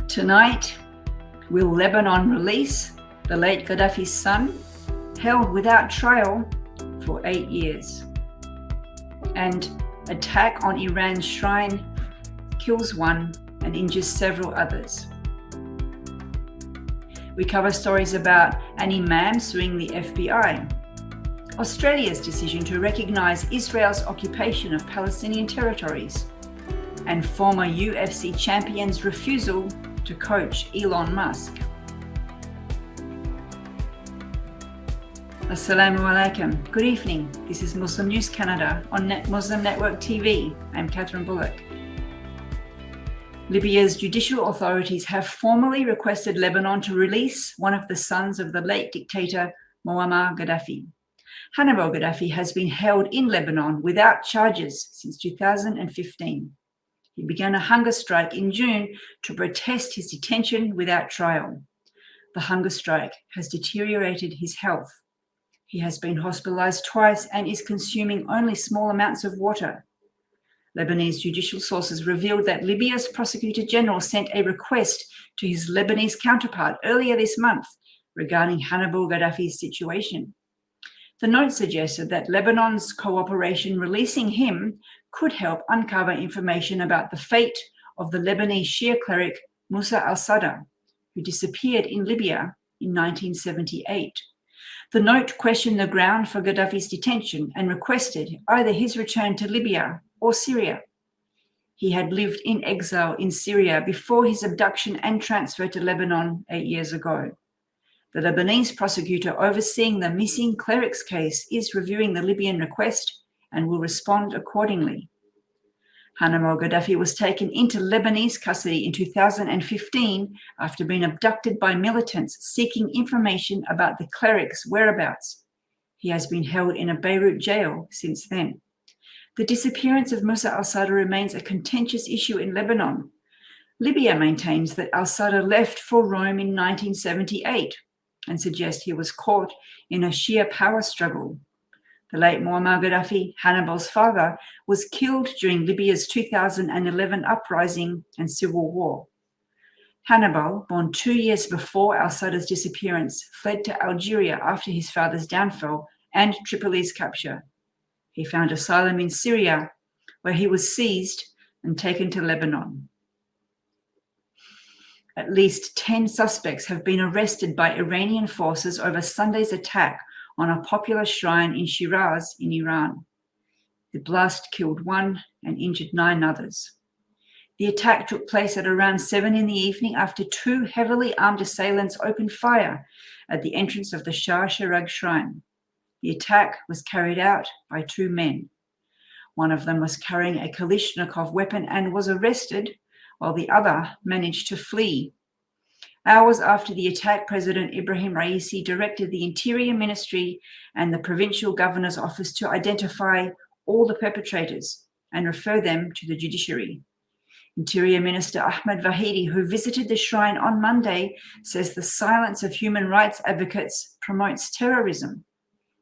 Tonight, will Lebanon release the late Gaddafi's son, held without trial for 8 years? And attack on Iran's shrine kills one and injures several others. We cover stories about an Imam suing the FBI, Australia's decision to recognise Israel's occupation of Palestinian territories, and former UFC champion's refusal to coach Elon Musk. Assalamu alaikum. Good evening. This is Muslim News Canada on Muslim Network TV. I'm Catherine Bullock. Libya's judicial authorities have formally requested Lebanon to release one of the sons of the late dictator Muammar Gaddafi. Hannibal Gaddafi has been held in Lebanon without charges since 2015. He began a hunger strike in June to protest his detention without trial. The hunger strike has deteriorated his health. He has been hospitalized twice and is consuming only small amounts of water. Lebanese judicial sources revealed that Libya's Prosecutor General sent a request to his Lebanese counterpart earlier this month regarding Hannibal Gaddafi's situation. The note suggested that Lebanon's cooperation releasing him could help uncover information about the fate of the Lebanese Shia cleric Musa al-Sadr, who disappeared in Libya in 1978. The note questioned the ground for Gaddafi's detention and requested either his return to Libya or Syria. He had lived in exile in Syria before his abduction and transfer to Lebanon 8 years ago. The Lebanese prosecutor overseeing the missing cleric's case is reviewing the Libyan request and will respond accordingly. Hannibal Gaddafi was taken into Lebanese custody in 2015 after being abducted by militants seeking information about the cleric's whereabouts. He has been held in a Beirut jail since then. The disappearance of Musa al-Sadr remains a contentious issue in Lebanon. Libya maintains that al-Sadr left for Rome in 1978 and suggests he was caught in a Shia power struggle. The late Muammar Gaddafi, Hannibal's father, was killed during Libya's 2011 uprising and civil war. Hannibal, born 2 years before al-Sadr's disappearance, fled to Algeria after his father's downfall and Tripoli's capture. He found asylum in Syria, where he was seized and taken to Lebanon. At least 10 suspects have been arrested by Iranian forces over Sunday's attack on a popular shrine in Shiraz in Iran. The blast killed one and injured 9 others. The attack took place at around 7 in the evening after 2 heavily armed assailants opened fire at the entrance of the Shah Cheragh shrine. The attack was carried out by 2 men. One of them was carrying a Kalashnikov weapon and was arrested, while the other managed to flee. Hours after the attack, President Ibrahim Raisi directed the Interior Ministry and the Provincial Governor's Office to identify all the perpetrators and refer them to the judiciary. Interior Minister Ahmed Vahidi, who visited the shrine on Monday, says the silence of human rights advocates promotes terrorism.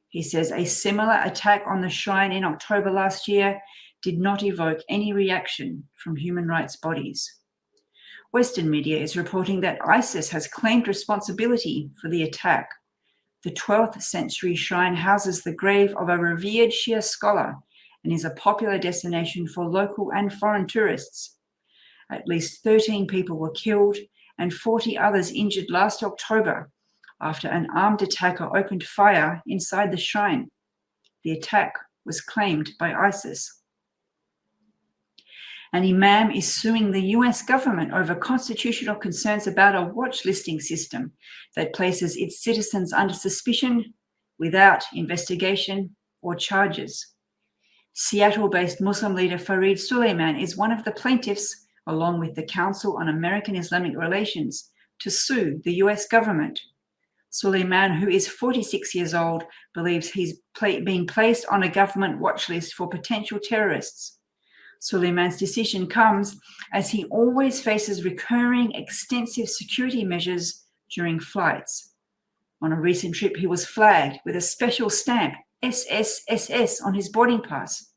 He says a similar attack on the shrine in October last year did not evoke any reaction from human rights bodies. Western media is reporting that ISIS has claimed responsibility for the attack. The 12th century shrine houses the grave of a revered Shia scholar and is a popular destination for local and foreign tourists. At least 13 people were killed and 40 others injured last October after an armed attacker opened fire inside the shrine. The attack was claimed by ISIS. An imam is suing the US government over constitutional concerns about a watch listing system that places its citizens under suspicion without investigation or charges. Seattle-based Muslim leader Fareed Suleiman is one of the plaintiffs, along with the Council on American Islamic Relations, to sue the US government. Suleiman, who is 46 years old, believes he's been placed on a government watch list for potential terrorists. Suleiman's decision comes as he always faces recurring extensive security measures during flights. On a recent trip, he was flagged with a special stamp, SSSS, on his boarding pass.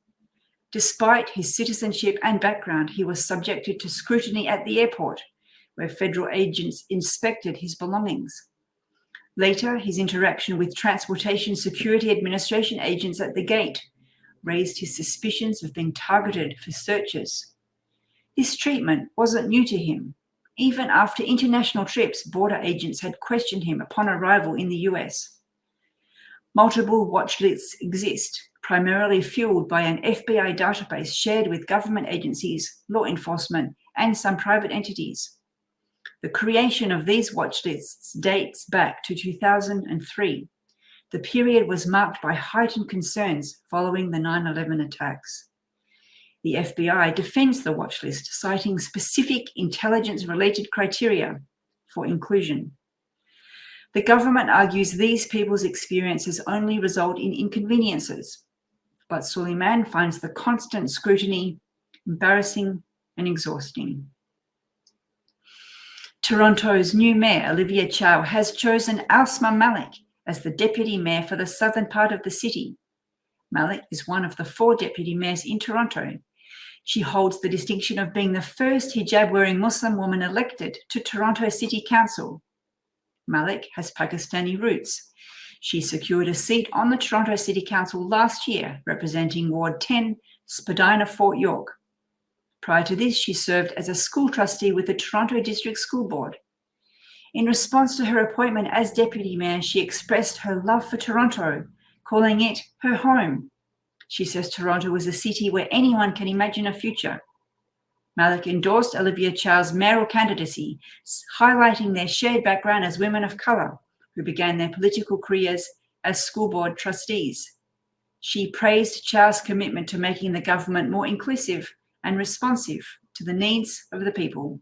Despite his citizenship and background, he was subjected to scrutiny at the airport, where federal agents inspected his belongings. Later, his interaction with Transportation Security Administration agents at the gate raised his suspicions of being targeted for searches. This treatment wasn't new to him. Even after international trips, border agents had questioned him upon arrival in the US. Multiple watch lists exist, primarily fueled by an FBI database shared with government agencies, law enforcement, and some private entities. The creation of these watch lists dates back to 2003. The period was marked by heightened concerns following the 9/11 attacks. The FBI defends the watch list, citing specific intelligence-related criteria for inclusion. The government argues these people's experiences only result in inconveniences, but Suleiman finds the constant scrutiny embarrassing and exhausting. Toronto's new mayor, Olivia Chow, has chosen Asma Malik as the deputy mayor for the southern part of the city. Malik is one of the 4 deputy mayors in Toronto. She holds the distinction of being the first hijab-wearing Muslim woman elected to Toronto City Council. Malik has Pakistani roots. She secured a seat on the Toronto City Council last year, representing Ward 10, Spadina, Fort York. Prior to this, she served as a school trustee with the Toronto District School Board. In response to her appointment as deputy mayor, she expressed her love for Toronto, calling it her home. She says Toronto is a city where anyone can imagine a future. Malik endorsed Olivia Chow's mayoral candidacy, highlighting their shared background as women of colour who began their political careers as school board trustees. She praised Chow's commitment to making the government more inclusive and responsive to the needs of the people.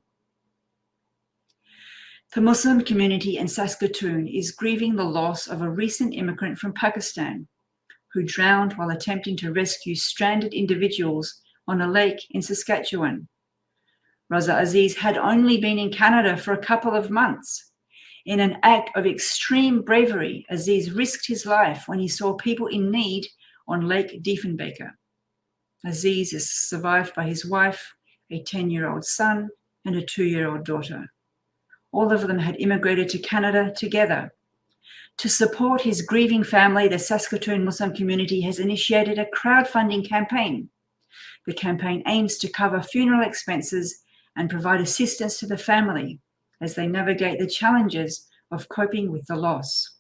The Muslim community in Saskatoon is grieving the loss of a recent immigrant from Pakistan who drowned while attempting to rescue stranded individuals on a lake in Saskatchewan. Raza Aziz had only been in Canada for a couple of months. In an act of extreme bravery, Aziz risked his life when he saw people in need on Lake Diefenbaker. Aziz is survived by his wife, a 10-year-old son, and a 2-year-old daughter. All of them had immigrated to Canada together. To support his grieving family, the Saskatoon Muslim community has initiated a crowdfunding campaign. The campaign aims to cover funeral expenses and provide assistance to the family as they navigate the challenges of coping with the loss.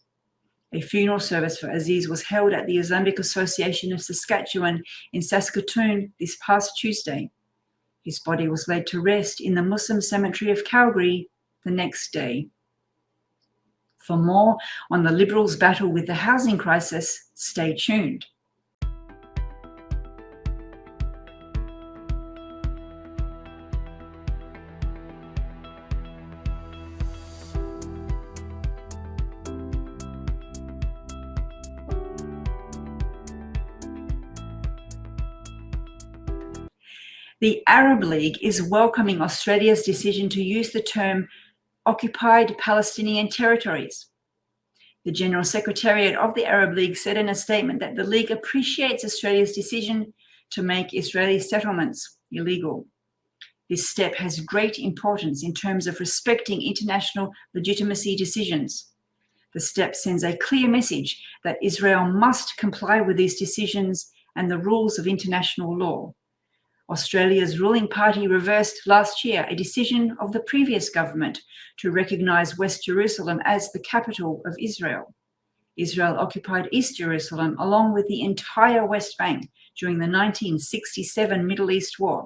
A funeral service for Aziz was held at the Islamic Association of Saskatchewan in Saskatoon this past Tuesday. His body was laid to rest in the Muslim cemetery of Calgary the next day. For more on the Liberals' battle with the housing crisis, stay tuned. The Arab League is welcoming Australia's decision to use the term occupied Palestinian territories. The General Secretariat of the Arab League said in a statement that the League appreciates Australia's decision to make Israeli settlements illegal. This step has great importance in terms of respecting international legitimacy decisions. The step sends a clear message that Israel must comply with these decisions and the rules of international law. Australia's ruling party reversed last year a decision of the previous government to recognise West Jerusalem as the capital of Israel. Israel occupied East Jerusalem along with the entire West Bank during the 1967 Middle East War.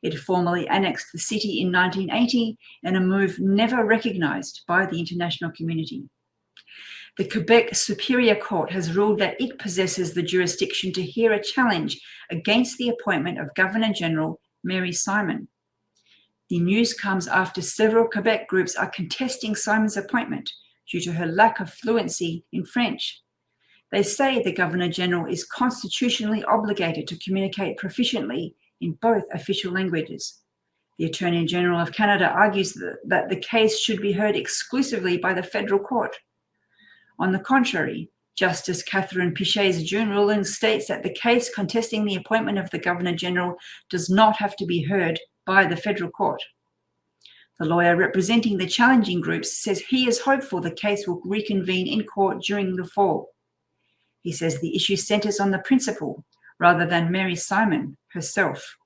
It formally annexed the city in 1980 in a move never recognised by the international community. The Quebec Superior Court has ruled that it possesses the jurisdiction to hear a challenge against the appointment of Governor General Mary Simon. The news comes after several Quebec groups are contesting Simon's appointment due to her lack of fluency in French. They say the Governor General is constitutionally obligated to communicate proficiently in both official languages. The Attorney General of Canada argues that the case should be heard exclusively by the federal court. On the contrary, Justice Catherine Pichet's June ruling states that the case contesting the appointment of the Governor General does not have to be heard by the federal court. The lawyer representing the challenging groups says he is hopeful the case will reconvene in court during the fall. He says the issue centres on the principal rather than Mary Simon herself.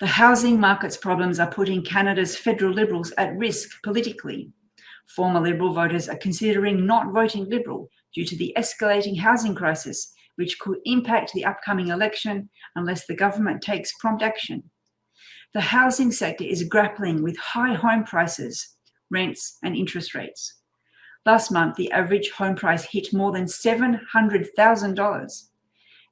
The housing market's problems are putting Canada's federal Liberals at risk politically. Former Liberal voters are considering not voting Liberal due to the escalating housing crisis, which could impact the upcoming election unless the government takes prompt action. The housing sector is grappling with high home prices, rents, and interest rates. Last month, the average home price hit more than $700,000.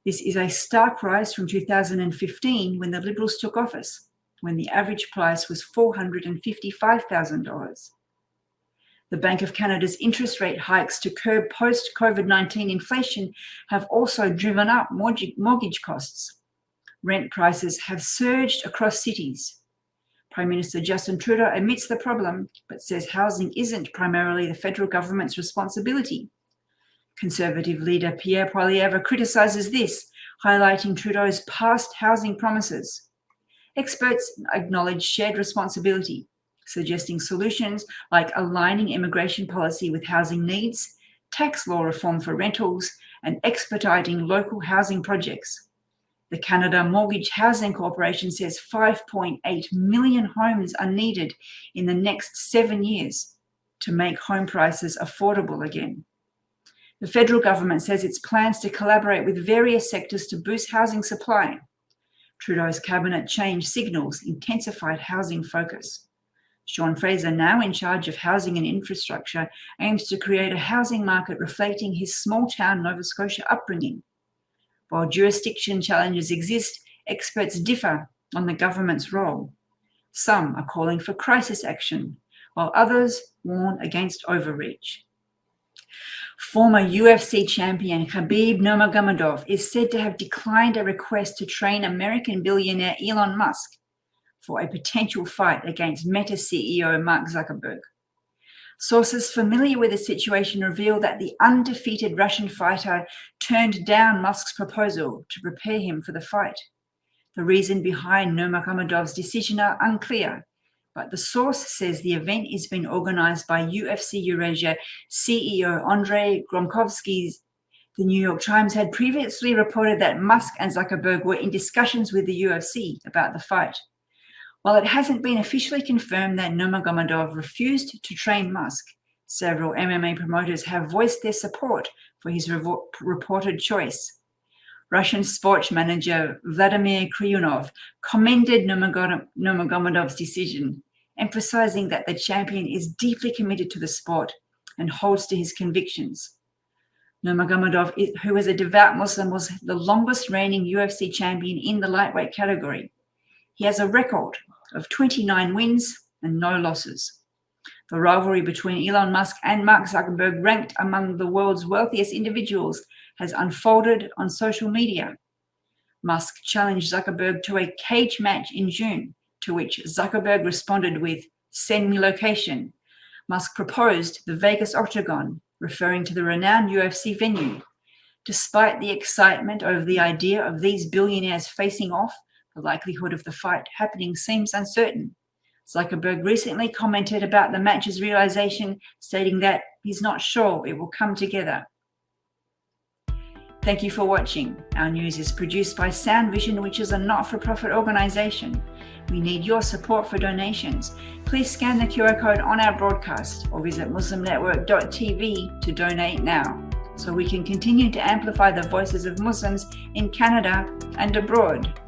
This is a stark rise from 2015 when the Liberals took office, when the average price was $455,000. The Bank of Canada's interest rate hikes to curb post-COVID-19 inflation have also driven up mortgage costs. Rent prices have surged across cities. Prime Minister Justin Trudeau admits the problem, but says housing isn't primarily the federal government's responsibility. Conservative leader Pierre Poilievre criticises this, highlighting Trudeau's past housing promises. Experts acknowledge shared responsibility, suggesting solutions like aligning immigration policy with housing needs, tax law reform for rentals, and expediting local housing projects. The Canada Mortgage Housing Corporation says 5.8 million homes are needed in the next 7 years to make home prices affordable again. The federal government says its plans to collaborate with various sectors to boost housing supply. Trudeau's cabinet change signals intensified housing focus. Sean Fraser, now in charge of housing and infrastructure, aims to create a housing market reflecting his small-town Nova Scotia upbringing. While jurisdiction challenges exist, experts differ on the government's role. Some are calling for crisis action, while others warn against overreach. Former UFC champion Khabib Nurmagomedov is said to have declined a request to train American billionaire Elon Musk for a potential fight against Meta CEO Mark Zuckerberg. Sources familiar with the situation reveal that the undefeated Russian fighter turned down Musk's proposal to prepare him for the fight. The reason behind Nurmagomedov's decision are unclear, but the source says the event is being organized by UFC Eurasia CEO Andrei Gromkovsky. The New York Times had previously reported that Musk and Zuckerberg were in discussions with the UFC about the fight. While it hasn't been officially confirmed that Nurmagomedov refused to train Musk, several MMA promoters have voiced their support for his reported choice. Russian sports manager Vladimir Kryunov commended Nurmagomedov's decision, emphasizing that the champion is deeply committed to the sport and holds to his convictions. Nurmagomedov, who is a devout Muslim, was the longest reigning UFC champion in the lightweight category. He has a record of 29 wins and no losses. The rivalry between Elon Musk and Mark Zuckerberg, ranked among the world's wealthiest individuals, has unfolded on social media. Musk challenged Zuckerberg to a cage match in June, to which Zuckerberg responded with, "Send me location." Musk proposed the Vegas Octagon, referring to the renowned UFC venue. Despite the excitement over the idea of these billionaires facing off, the likelihood of the fight happening seems uncertain. Zuckerberg recently commented about the match's realization, stating that he's not sure it will come together. Thank you for watching. Our news is produced by Sound Vision, which is a not-for-profit organization. We need your support for donations. Please scan the QR code on our broadcast or visit muslimnetwork.tv to donate now, so we can continue to amplify the voices of Muslims in Canada and abroad.